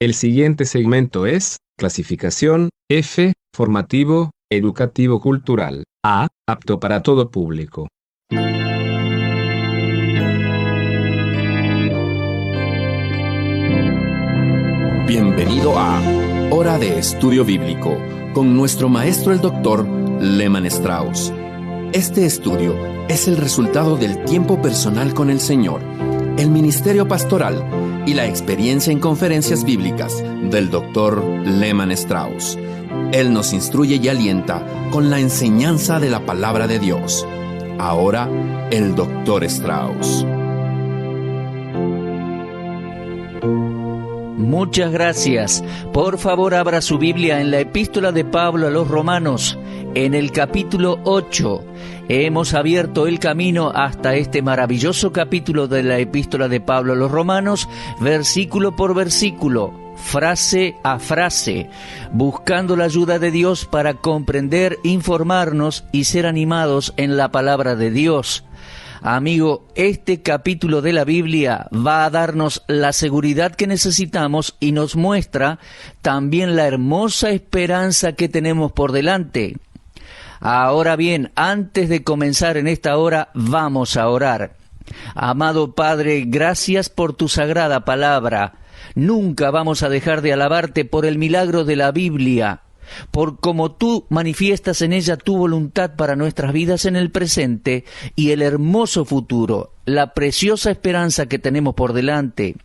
El siguiente segmento es clasificación F, formativo, educativo cultural. A, apto para todo público. Bienvenido a Hora de Estudio Bíblico con nuestro maestro el Dr. Lehman Strauss. Este estudio es el resultado del tiempo personal con el Señor, el ministerio pastoral y la experiencia en conferencias bíblicas del Dr. Lehman Strauss. Él nos instruye y alienta con la enseñanza de la palabra de Dios. Ahora, el Dr. Strauss. Muchas gracias. Por favor, abra su Biblia en la Epístola de Pablo a los Romanos, en el capítulo 8. Hemos abierto el camino hasta este maravilloso capítulo de la Epístola de Pablo a los Romanos, versículo por versículo, frase a frase, buscando la ayuda de Dios para comprender, informarnos y ser animados en la palabra de Dios. Amigo, este capítulo de la Biblia va a darnos la seguridad que necesitamos y nos muestra también la hermosa esperanza que tenemos por delante. Ahora bien, antes de comenzar en esta hora, vamos a orar. Amado Padre, gracias por tu sagrada palabra. Nunca vamos a dejar de alabarte por el milagro de la Biblia, por cómo tú manifiestas en ella tu voluntad para nuestras vidas en el presente y el hermoso futuro, la preciosa esperanza que tenemos por delante.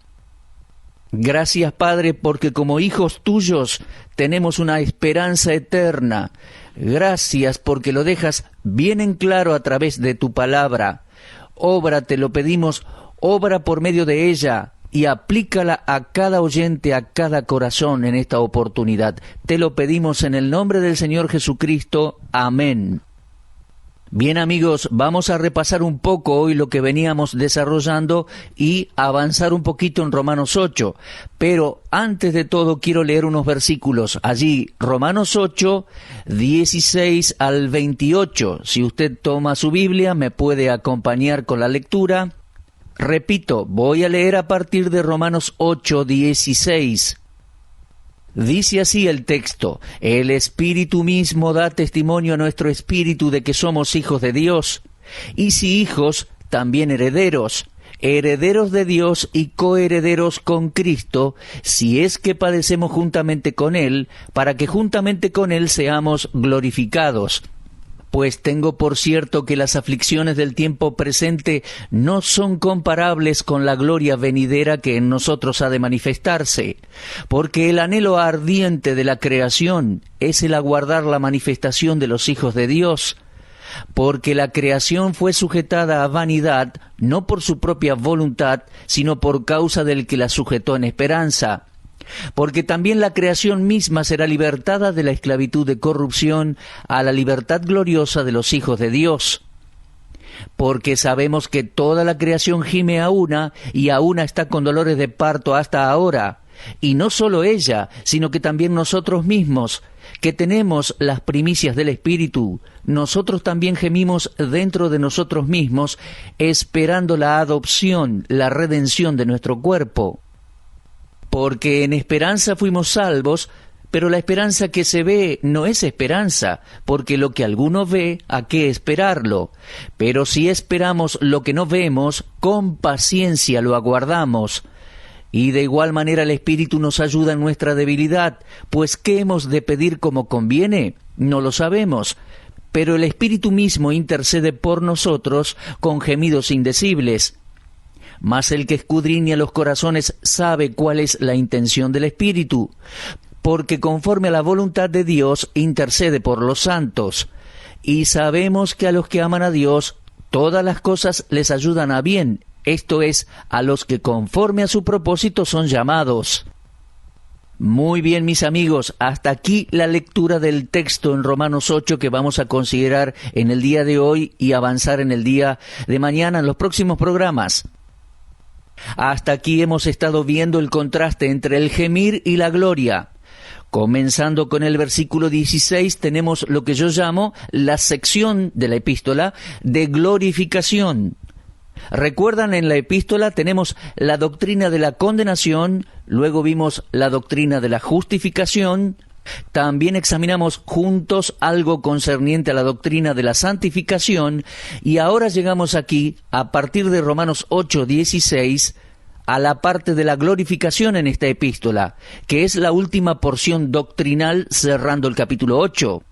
Gracias, Padre, porque como hijos tuyos tenemos una esperanza eterna. Gracias porque lo dejas bien en claro a través de tu palabra. Obra, te lo pedimos, obra por medio de ella y aplícala a cada oyente, a cada corazón en esta oportunidad. Te lo pedimos en el nombre del Señor Jesucristo. Amén. Bien, amigos, vamos a repasar un poco hoy lo que veníamos desarrollando y avanzar un poquito en Romanos 8. Pero antes de todo quiero leer unos versículos. Allí, Romanos 8, 16 al 28. Si usted toma su Biblia, me puede acompañar con la lectura. Repito, voy a leer a partir de Romanos 8, 16. Dice así el texto: el Espíritu mismo da testimonio a nuestro espíritu de que somos hijos de Dios, y si hijos, también herederos, herederos de Dios y coherederos con Cristo, si es que padecemos juntamente con Él, para que juntamente con Él seamos glorificados. Pues tengo por cierto que las aflicciones del tiempo presente no son comparables con la gloria venidera que en nosotros ha de manifestarse, porque el anhelo ardiente de la creación es el aguardar la manifestación de los hijos de Dios, porque la creación fue sujetada a vanidad, no por su propia voluntad, sino por causa del que la sujetó en esperanza. Porque también la creación misma será libertada de la esclavitud de corrupción a la libertad gloriosa de los hijos de Dios. Porque sabemos que toda la creación gime a una, y a una está con dolores de parto hasta ahora. Y no solo ella, sino que también nosotros mismos, que tenemos las primicias del Espíritu, nosotros también gemimos dentro de nosotros mismos, esperando la adopción, la redención de nuestro cuerpo. Porque en esperanza fuimos salvos, pero la esperanza que se ve no es esperanza, porque lo que alguno ve, ¿a qué esperarlo? Pero si esperamos lo que no vemos, con paciencia lo aguardamos. Y de igual manera el Espíritu nos ayuda en nuestra debilidad, pues ¿qué hemos de pedir como conviene? No lo sabemos, pero el Espíritu mismo intercede por nosotros con gemidos indecibles. Mas el que escudriña los corazones sabe cuál es la intención del Espíritu, porque conforme a la voluntad de Dios intercede por los santos. Y sabemos que a los que aman a Dios, todas las cosas les ayudan a bien, esto es, a los que conforme a su propósito son llamados. Muy bien, mis amigos, hasta aquí la lectura del texto en Romanos 8 que vamos a considerar en el día de hoy y avanzar en el día de mañana en los próximos programas. Hasta aquí hemos estado viendo el contraste entre el gemir y la gloria. Comenzando con el versículo 16, tenemos lo que yo llamo la sección de la epístola de glorificación. Recuerdan, en la epístola tenemos la doctrina de la condenación, luego vimos la doctrina de la justificación, también examinamos juntos algo concerniente a la doctrina de la santificación, y ahora llegamos aquí, a partir de Romanos 8:16, a la parte de la glorificación en esta epístola, que es la última porción doctrinal cerrando el capítulo 8.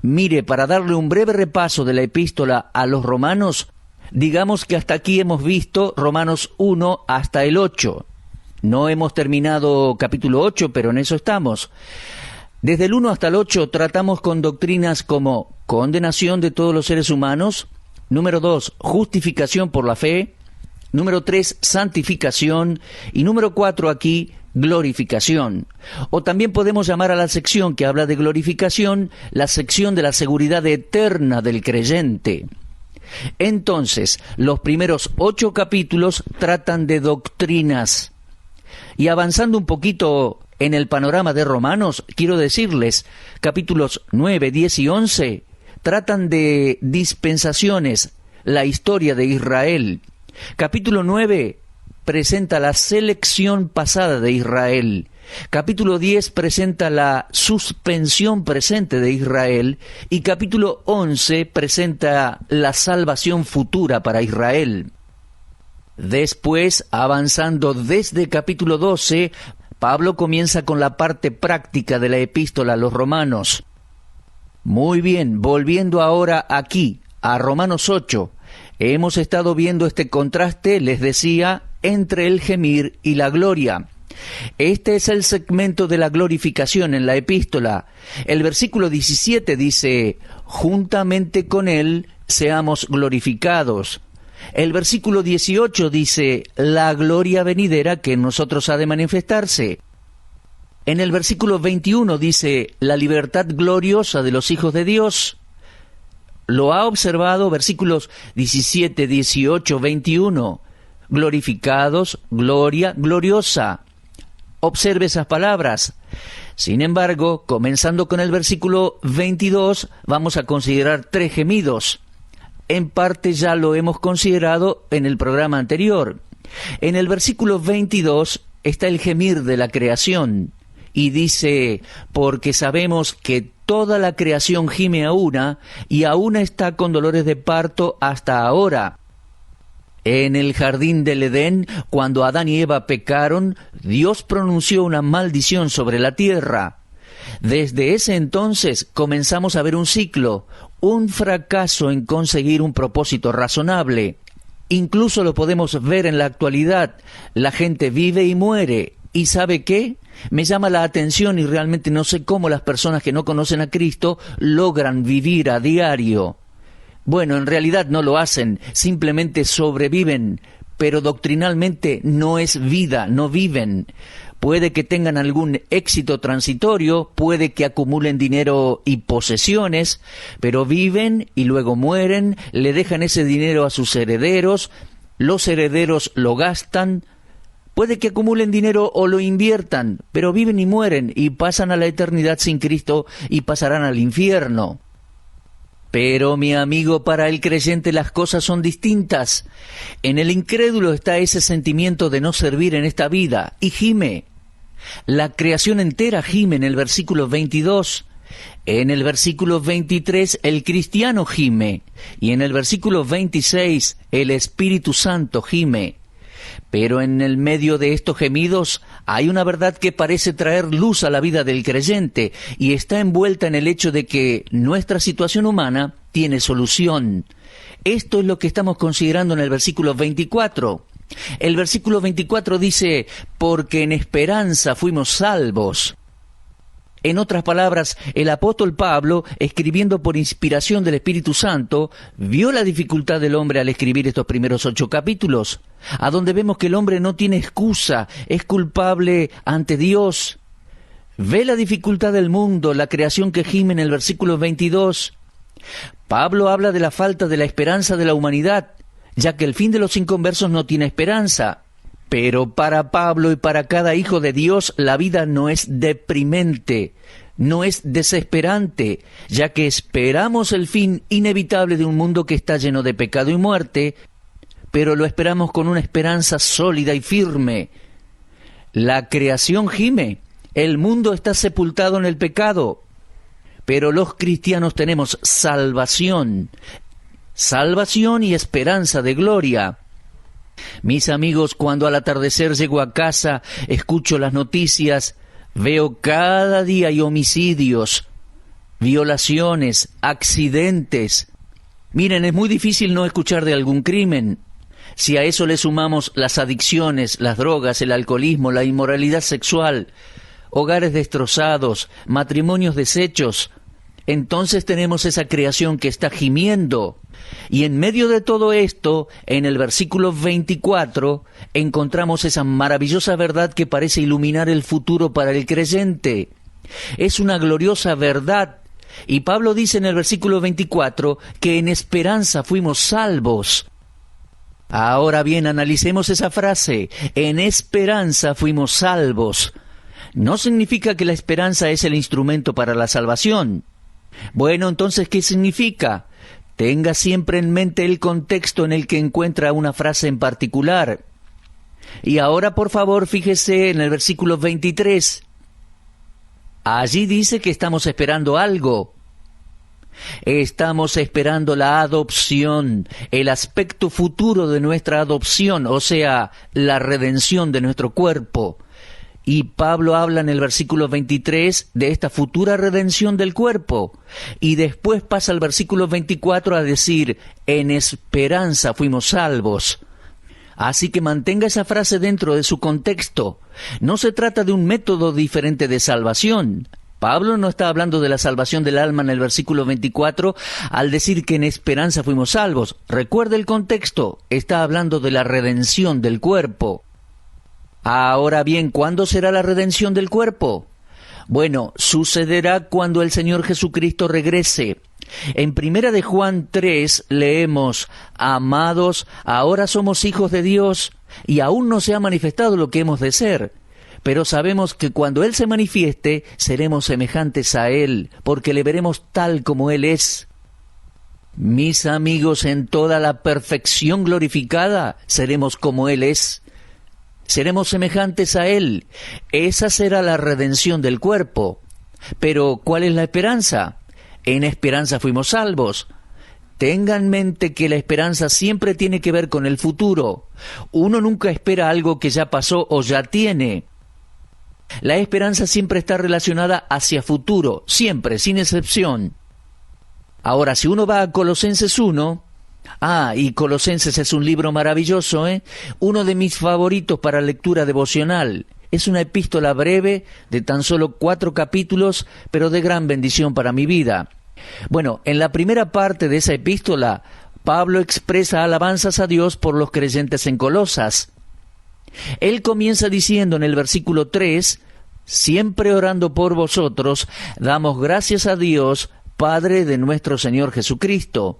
Mire, para darle un breve repaso de la epístola a los romanos, digamos que hasta aquí hemos visto Romanos 1 hasta el 8. No hemos terminado capítulo 8, pero en eso estamos. Desde el 1 hasta el 8 tratamos con doctrinas como condenación de todos los seres humanos, número 2, justificación por la fe, número 3, santificación, y número 4 aquí, glorificación. O también podemos llamar a la sección que habla de glorificación la sección de la seguridad eterna del creyente. Entonces, los primeros 8 capítulos tratan de doctrinas. Y avanzando un poquito en el panorama de Romanos, quiero decirles, capítulos 9, 10 y 11 tratan de dispensaciones, la historia de Israel. Capítulo 9 presenta la selección pasada de Israel. Capítulo 10 presenta la suspensión presente de Israel. Y capítulo 11 presenta la salvación futura para Israel. Después, avanzando desde capítulo 12, Pablo comienza con la parte práctica de la epístola a los romanos. Muy bien, volviendo ahora aquí, a Romanos 8, hemos estado viendo este contraste, les decía, entre el gemir y la gloria. Este es el segmento de la glorificación en la epístola. El versículo 17 dice, juntamente con él seamos glorificados. El versículo 18 dice, la gloria venidera que en nosotros ha de manifestarse. En el versículo 21 dice, la libertad gloriosa de los hijos de Dios. Lo ha observado, versículos 17, 18, 21. Glorificados, gloria, gloriosa. Observe esas palabras. Sin embargo, comenzando con el versículo 22, vamos a considerar 3 gemidos. En parte ya lo hemos considerado en el programa anterior. En el versículo 22 está el gemir de la creación, y dice, porque sabemos que toda la creación gime a una, y a una está con dolores de parto hasta ahora. En el jardín del Edén, cuando Adán y Eva pecaron, Dios pronunció una maldición sobre la tierra. Desde ese entonces comenzamos a ver un ciclo, un fracaso en conseguir un propósito razonable. Incluso lo podemos ver en la actualidad. La gente vive y muere. ¿Y sabe qué? Me llama la atención y realmente no sé cómo las personas que no conocen a Cristo logran vivir a diario. Bueno, en realidad no lo hacen, simplemente sobreviven, pero doctrinalmente no es vida, no viven. Puede que tengan algún éxito transitorio, puede que acumulen dinero y posesiones, pero viven y luego mueren, le dejan ese dinero a sus herederos, los herederos lo gastan, puede que acumulen dinero o lo inviertan, pero viven y mueren y pasan a la eternidad sin Cristo y pasarán al infierno. Pero, mi amigo, para el creyente las cosas son distintas. En el incrédulo está ese sentimiento de no servir en esta vida, y gime. La creación entera gime en el versículo 22. En el versículo 23 el cristiano gime, y en el versículo 26 el Espíritu Santo gime. Pero en el medio de estos gemidos hay una verdad que parece traer luz a la vida del creyente y está envuelta en el hecho de que nuestra situación humana tiene solución. Esto es lo que estamos considerando en el versículo 24. El versículo 24 dice, porque en esperanza fuimos salvos. En otras palabras, el apóstol Pablo, escribiendo por inspiración del Espíritu Santo, vio la dificultad del hombre al escribir estos primeros 8 capítulos, a donde vemos que el hombre no tiene excusa, es culpable ante Dios. Ve la dificultad del mundo, la creación que gime en el versículo 22. Pablo habla de la falta de la esperanza de la humanidad, ya que el fin de los inconversos no tiene esperanza. Pero para Pablo y para cada hijo de Dios la vida no es deprimente, no es desesperante, ya que esperamos el fin inevitable de un mundo que está lleno de pecado y muerte, pero lo esperamos con una esperanza sólida y firme. La creación gime, el mundo está sepultado en el pecado, pero los cristianos tenemos salvación y esperanza de gloria. Mis amigos, cuando al atardecer llego a casa, escucho las noticias, veo cada día hay homicidios, violaciones, accidentes. Miren, es muy difícil no escuchar de algún crimen. Si a eso le sumamos las adicciones, las drogas, el alcoholismo, la inmoralidad sexual, hogares destrozados, matrimonios deshechos, entonces tenemos esa creación que está gimiendo. Y en medio de todo esto, en el versículo 24, encontramos esa maravillosa verdad que parece iluminar el futuro para el creyente. Es una gloriosa verdad. Y Pablo dice en el versículo 24 que en esperanza fuimos salvos. Ahora bien, analicemos esa frase. En esperanza fuimos salvos. No significa que la esperanza es el instrumento para la salvación. Bueno, entonces, ¿qué significa? Tenga siempre en mente el contexto en el que encuentra una frase en particular. Y ahora, por favor, fíjese en el versículo 23. Allí dice que estamos esperando algo. Estamos esperando la adopción, el aspecto futuro de nuestra adopción, o sea, la redención de nuestro cuerpo. Y Pablo habla en el versículo 23 de esta futura redención del cuerpo. Y después pasa al versículo 24 a decir, en esperanza fuimos salvos. Así que mantenga esa frase dentro de su contexto. No se trata de un método diferente de salvación. Pablo no está hablando de la salvación del alma en el versículo 24 al decir que en esperanza fuimos salvos. Recuerde el contexto, está hablando de la redención del cuerpo. Ahora bien, ¿cuándo será la redención del cuerpo? Bueno, sucederá cuando el Señor Jesucristo regrese. En 1 de Juan 3 leemos, amados, ahora somos hijos de Dios y aún no se ha manifestado lo que hemos de ser. Pero sabemos que cuando Él se manifieste, seremos semejantes a Él, porque le veremos tal como Él es. Mis amigos, en toda la perfección glorificada, seremos como Él es. Seremos semejantes a Él. Esa será la redención del cuerpo. Pero, ¿cuál es la esperanza? En esperanza fuimos salvos. Tenga en mente que la esperanza siempre tiene que ver con el futuro. Uno nunca espera algo que ya pasó o ya tiene. La esperanza siempre está relacionada hacia futuro, siempre, sin excepción. Ahora, si uno va a Colosenses 1... y Colosenses es un libro maravilloso, uno de mis favoritos para lectura devocional. Es una epístola breve de tan solo 4 capítulos, pero de gran bendición para mi vida. Bueno, en la primera parte de esa epístola, Pablo expresa alabanzas a Dios por los creyentes en Colosas. Él comienza diciendo en el versículo 3, siempre orando por vosotros, damos gracias a Dios, Padre de nuestro Señor Jesucristo.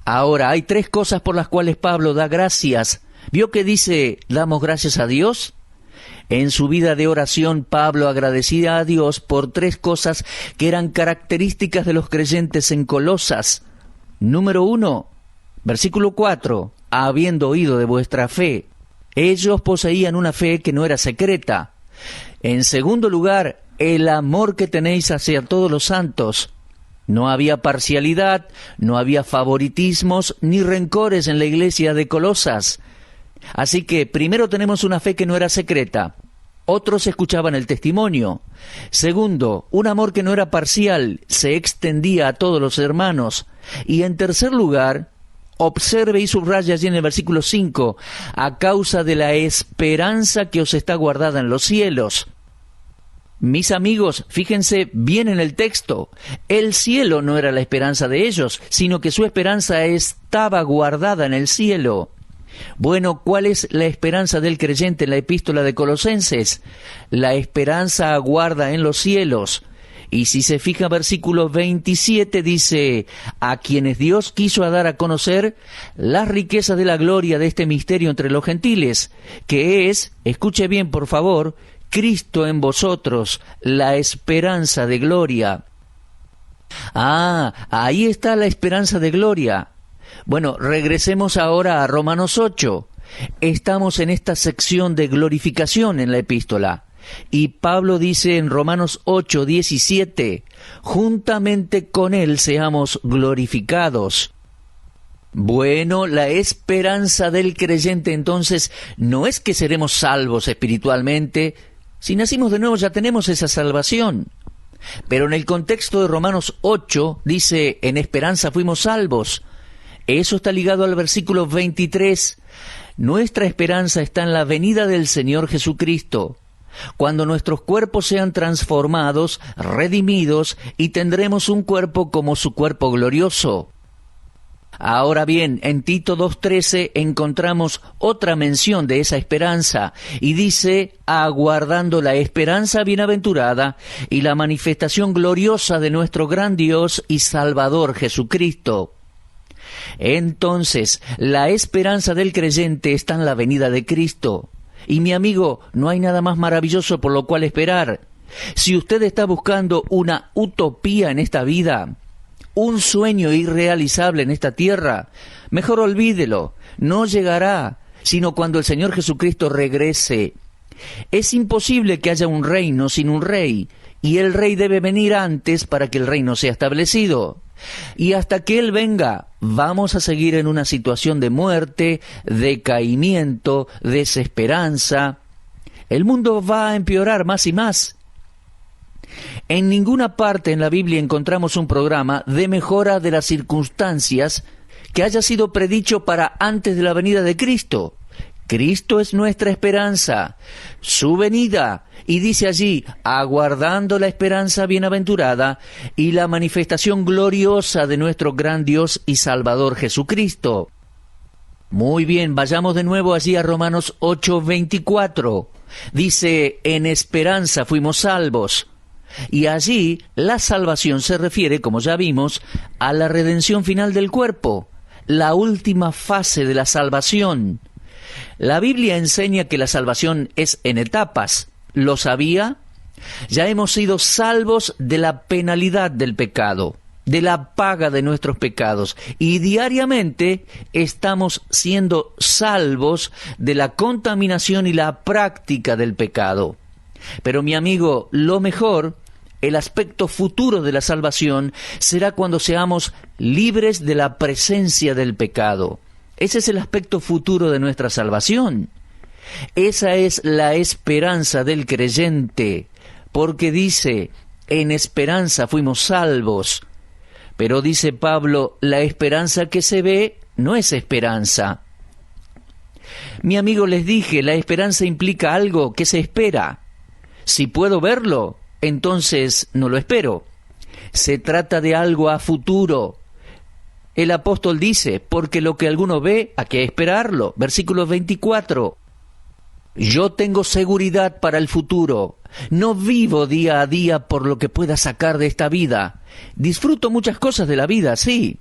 Ahora, hay 3 cosas por las cuales Pablo da gracias. ¿Vio que dice, damos gracias a Dios? En su vida de oración, Pablo agradecía a Dios por 3 cosas que eran características de los creyentes en Colosas. Número 1, versículo 4, habiendo oído de vuestra fe. Ellos poseían una fe que no era secreta. En segundo lugar, el amor que tenéis hacia todos los santos. No había parcialidad, no había favoritismos ni rencores en la iglesia de Colosas. Así que primero tenemos una fe que no era secreta. Otros escuchaban el testimonio. Segundo, un amor que no era parcial, se extendía a todos los hermanos. Y en tercer lugar, observe y subraya allí en el versículo 5, a causa de la esperanza que os está guardada en los cielos. Mis amigos, fíjense bien en el texto. El cielo no era la esperanza de ellos, sino que su esperanza estaba guardada en el cielo. Bueno, ¿cuál es la esperanza del creyente en la epístola de Colosenses? La esperanza aguarda en los cielos. Y si se fija, versículo 27 dice, a quienes Dios quiso dar a conocer las riquezas de la gloria de este misterio entre los gentiles, que es, escuche bien por favor, Cristo en vosotros, la esperanza de gloria. Ahí está la esperanza de gloria. Bueno, regresemos ahora a Romanos 8. Estamos en esta sección de glorificación en la epístola. Y Pablo dice en Romanos 8:17, juntamente con él seamos glorificados. Bueno, la esperanza del creyente entonces no es que seremos salvos espiritualmente. Si nacimos de nuevo ya tenemos esa salvación. Pero en el contexto de Romanos 8 dice, en esperanza fuimos salvos. Eso está ligado al versículo 23. Nuestra esperanza está en la venida del Señor Jesucristo, cuando nuestros cuerpos sean transformados, redimidos, y tendremos un cuerpo como su cuerpo glorioso. Ahora bien, en Tito 2:13 encontramos otra mención de esa esperanza, y dice, aguardando la esperanza bienaventurada y la manifestación gloriosa de nuestro gran Dios y Salvador Jesucristo. Entonces, la esperanza del creyente está en la venida de Cristo. Y mi amigo, no hay nada más maravilloso por lo cual esperar. Si usted está buscando una utopía en esta vida, un sueño irrealizable en esta tierra, mejor olvídelo. No llegará, sino cuando el Señor Jesucristo regrese. Es imposible que haya un reino sin un rey, y el rey debe venir antes para que el reino sea establecido. Y hasta que Él venga, vamos a seguir en una situación de muerte, decaimiento, desesperanza. El mundo va a empeorar más y más. En ninguna parte en la Biblia encontramos un programa de mejora de las circunstancias que haya sido predicho para antes de la venida de Cristo. Cristo es nuestra esperanza, su venida, y dice allí, aguardando la esperanza bienaventurada y la manifestación gloriosa de nuestro gran Dios y Salvador Jesucristo. Muy bien, vayamos de nuevo allí a Romanos 8:24. Dice, en esperanza fuimos salvos. Y allí la salvación se refiere, como ya vimos, a la redención final del cuerpo, la última fase de la salvación. La Biblia enseña que la salvación es en etapas. ¿Lo sabía? Ya hemos sido salvos de la penalidad del pecado, de la paga de nuestros pecados, y diariamente estamos siendo salvos de la contaminación y la práctica del pecado. Pero mi amigo, lo mejor, el aspecto futuro de la salvación, será cuando seamos libres de la presencia del pecado. Ese es el aspecto futuro de nuestra salvación. Esa es la esperanza del creyente, porque dice, en esperanza fuimos salvos. Pero dice Pablo, la esperanza que se ve no es esperanza. Mi amigo, les dije, la esperanza implica algo que se espera. Si puedo verlo, entonces no lo espero. Se trata de algo a futuro. El apóstol dice, porque lo que alguno ve, ¿a qué esperarlo? Versículo 24. Yo tengo seguridad para el futuro. No vivo día a día por lo que pueda sacar de esta vida. Disfruto muchas cosas de la vida, sí.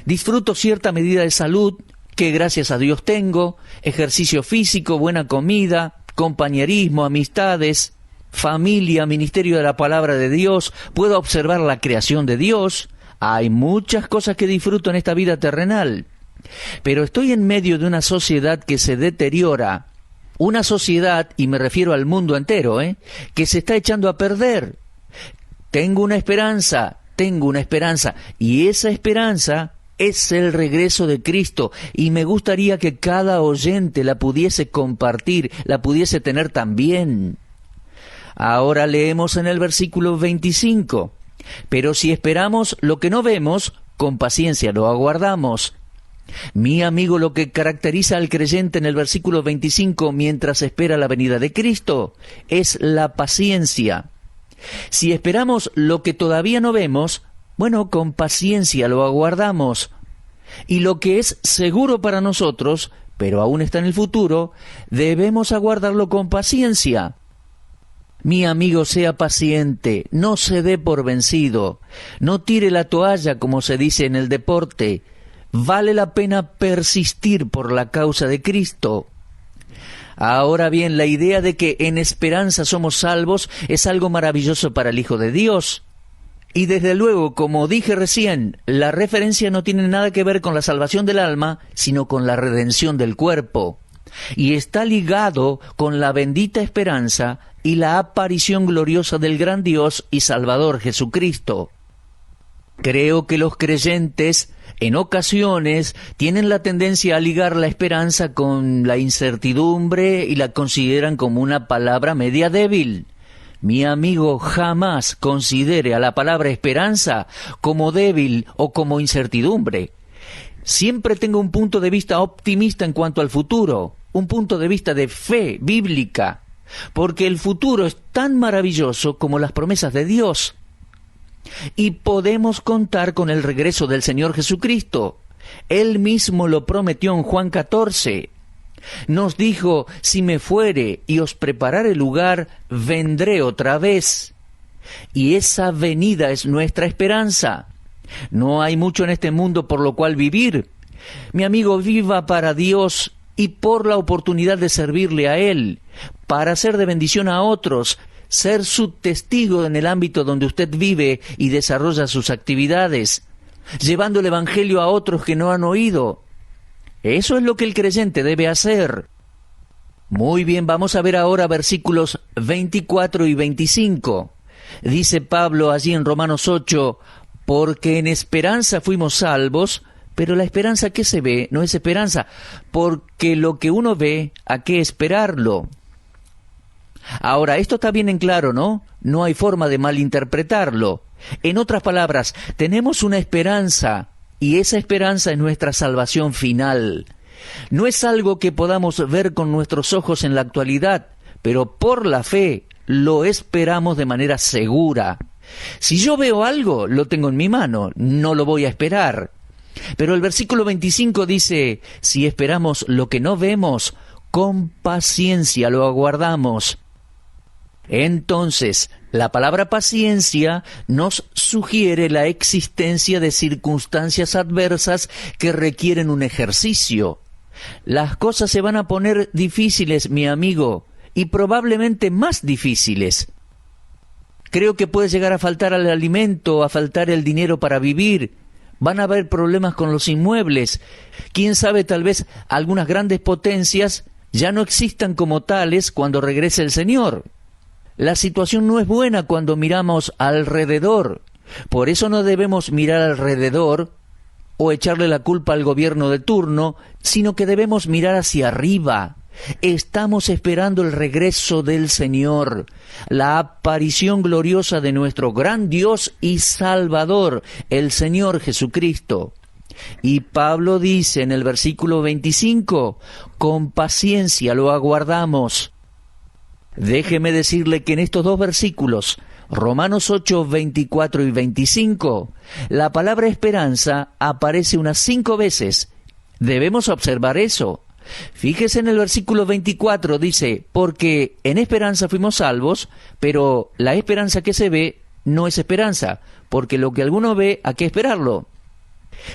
Disfruto cierta medida de salud, que gracias a Dios tengo, ejercicio físico, buena comida, compañerismo, amistades, familia, ministerio de la palabra de Dios, puedo observar la creación de Dios. Hay muchas cosas que disfruto en esta vida terrenal, pero estoy en medio de una sociedad que se deteriora, una sociedad, y me refiero al mundo entero, que se está echando a perder. Tengo una esperanza, y esa esperanza es el regreso de Cristo, y me gustaría que cada oyente la pudiese compartir, la pudiese tener también. Ahora leemos en el versículo 25. Pero si esperamos lo que no vemos, con paciencia lo aguardamos. Mi amigo, lo que caracteriza al creyente en el versículo 25 mientras espera la venida de Cristo es la paciencia. Si esperamos lo que todavía no vemos, bueno, con paciencia lo aguardamos. Y lo que es seguro para nosotros, pero aún está en el futuro, debemos aguardarlo con paciencia. Mi amigo, sea paciente, no se dé por vencido, no tire la toalla como se dice en el deporte. Vale la pena persistir por la causa de Cristo. Ahora bien, la idea de que en esperanza somos salvos es algo maravilloso para el Hijo de Dios. Y desde luego, como dije recién, la referencia no tiene nada que ver con la salvación del alma, sino con la redención del cuerpo. Y está ligado con la bendita esperanza y la aparición gloriosa del gran Dios y Salvador Jesucristo. Creo que los creyentes, en ocasiones, tienen la tendencia a ligar la esperanza con la incertidumbre y la consideran como una palabra media débil. Mi amigo, jamás considere a la palabra esperanza como débil o como incertidumbre. Siempre tengo un punto de vista optimista en cuanto al futuro, un punto de vista de fe bíblica, porque el futuro es tan maravilloso como las promesas de Dios. Y podemos contar con el regreso del Señor Jesucristo. Él mismo lo prometió en Juan 14. Nos dijo, si me fuere y os preparare lugar, vendré otra vez. Y esa venida es nuestra esperanza. No hay mucho en este mundo por lo cual vivir. Mi amigo, viva para Dios y por la oportunidad de servirle a Él, para ser de bendición a otros, ser su testigo en el ámbito donde usted vive y desarrolla sus actividades, llevando el Evangelio a otros que no han oído. Eso es lo que el creyente debe hacer. Muy bien, vamos a ver ahora versículos 24 y 25. Dice Pablo allí en Romanos 8, porque en esperanza fuimos salvos, pero la esperanza que se ve no es esperanza, porque lo que uno ve, ¿a qué esperarlo? Ahora, esto está bien en claro, ¿no? No hay forma de malinterpretarlo. En otras palabras, tenemos una esperanza, y esa esperanza es nuestra salvación final. No es algo que podamos ver con nuestros ojos en la actualidad, pero por la fe lo esperamos de manera segura. Si yo veo algo, lo tengo en mi mano, no lo voy a esperar. Pero el versículo 25 dice, si esperamos lo que no vemos, con paciencia lo aguardamos. Entonces, la palabra paciencia nos sugiere la existencia de circunstancias adversas que requieren un ejercicio. Las cosas se van a poner difíciles, mi amigo, y probablemente más difíciles. Creo que puede llegar a faltar el alimento, a faltar el dinero para vivir. Van a haber problemas con los inmuebles. Quién sabe, tal vez algunas grandes potencias ya no existan como tales cuando regrese el Señor. La situación no es buena cuando miramos alrededor. Por eso no debemos mirar alrededor o echarle la culpa al gobierno de turno, sino que debemos mirar hacia arriba. Estamos esperando el regreso del Señor, la aparición gloriosa de nuestro gran Dios y Salvador, el Señor Jesucristo. Y Pablo dice en el versículo 25, con paciencia lo aguardamos. Déjeme decirle que en estos dos versículos, Romanos 8, 24 y 25, la palabra esperanza aparece unas 5 veces. Debemos observar eso. Fíjese en el versículo 24, dice, porque en esperanza fuimos salvos, pero la esperanza que se ve no es esperanza, porque lo que alguno ve, ¿a qué esperarlo?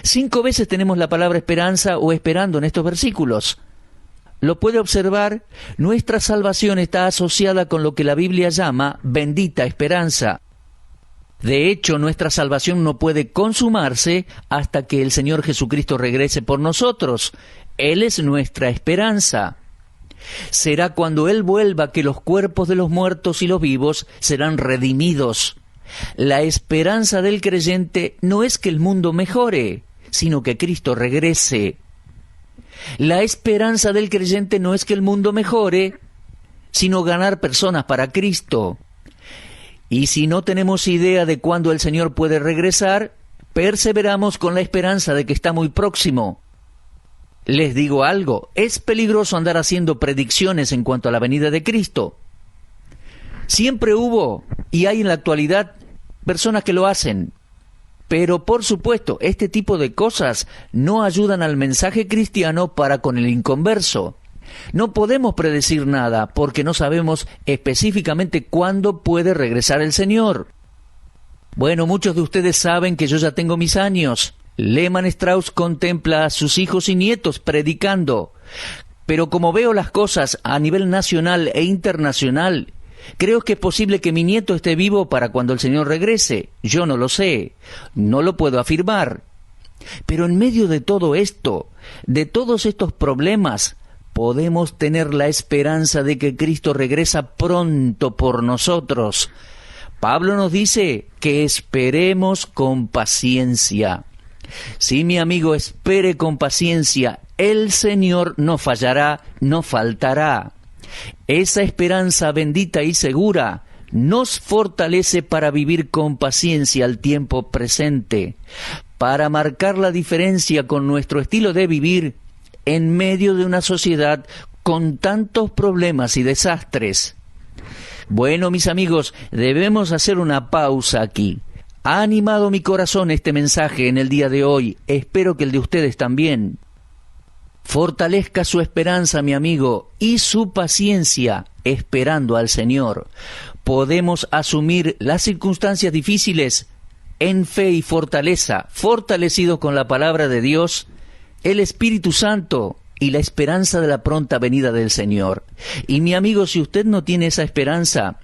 5 veces tenemos la palabra esperanza o esperando en estos versículos. Lo puede observar, nuestra salvación está asociada con lo que la Biblia llama bendita esperanza. De hecho, nuestra salvación no puede consumarse hasta que el Señor Jesucristo regrese por nosotros. Él es nuestra esperanza. Será cuando Él vuelva que los cuerpos de los muertos y los vivos serán redimidos. La esperanza del creyente no es que el mundo mejore, sino que Cristo regrese. La esperanza del creyente no es que el mundo mejore, sino ganar personas para Cristo. Y si no tenemos idea de cuándo el Señor puede regresar, perseveramos con la esperanza de que está muy próximo. Les digo algo, es peligroso andar haciendo predicciones en cuanto a la venida de Cristo. Siempre hubo, y hay en la actualidad, personas que lo hacen. Pero, por supuesto, este tipo de cosas no ayudan al mensaje cristiano para con el inconverso. No podemos predecir nada porque no sabemos específicamente cuándo puede regresar el Señor. Bueno, muchos de ustedes saben que yo ya tengo mis años. Lehmann Strauss contempla a sus hijos y nietos predicando. Pero como veo las cosas a nivel nacional e internacional, Creo que es posible que mi nieto esté vivo para cuando el Señor regrese. Yo no lo sé, no lo puedo afirmar. Pero en medio de todo esto, de todos estos problemas, podemos tener la esperanza de que Cristo regresa pronto por nosotros. Pablo nos dice que esperemos con paciencia. Sí, mi amigo, espere con paciencia. El Señor no fallará, no faltará. Esa esperanza bendita y segura nos fortalece para vivir con paciencia el tiempo presente, para marcar la diferencia con nuestro estilo de vivir en medio de una sociedad con tantos problemas y desastres. Bueno, mis amigos, debemos hacer una pausa aquí. Ha animado mi corazón este mensaje en el día de hoy. Espero que el de ustedes también. Fortalezca su esperanza, mi amigo, y su paciencia esperando al Señor. Podemos asumir las circunstancias difíciles en fe y fortaleza, fortalecidos con la palabra de Dios, el Espíritu Santo y la esperanza de la pronta venida del Señor. Y mi amigo, si usted no tiene esa esperanza,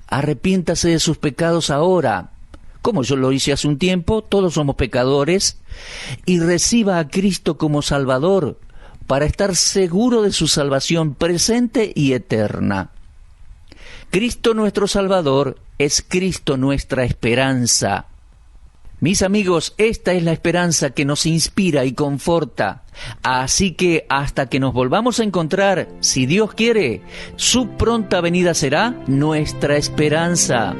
arrepiéntase de sus pecados ahora, como yo lo hice hace un tiempo. Todos somos pecadores, y reciba a Cristo como Salvador para estar seguro de su salvación presente y eterna. Cristo nuestro Salvador es Cristo nuestra esperanza. Mis amigos, esta es la esperanza que nos inspira y conforta. Así que hasta que nos volvamos a encontrar, si Dios quiere, su pronta venida será nuestra esperanza.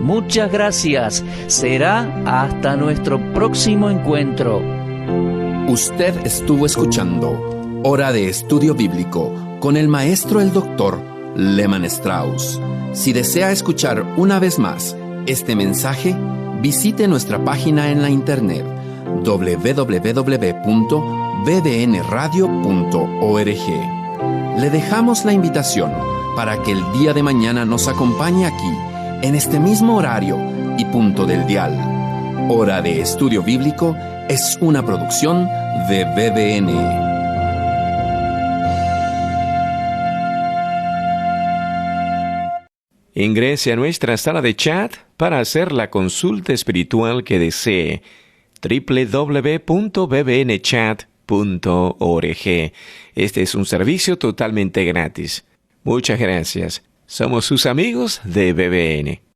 Muchas gracias. Será hasta nuestro próximo encuentro. Usted estuvo escuchando Hora de Estudio Bíblico con el maestro el doctor Lehmann Strauss. Si desea escuchar una vez más este mensaje, visite nuestra página en la internet www.bbnradio.org. Le dejamos la invitación para que el día de mañana nos acompañe aquí, en este mismo horario y punto del dial. Hora de Estudio Bíblico es una producción de BBN. Ingrese a nuestra sala de chat para hacer la consulta espiritual que desee. www.bbnchat.org. Este es un servicio totalmente gratis. Muchas gracias. Somos sus amigos de BBN.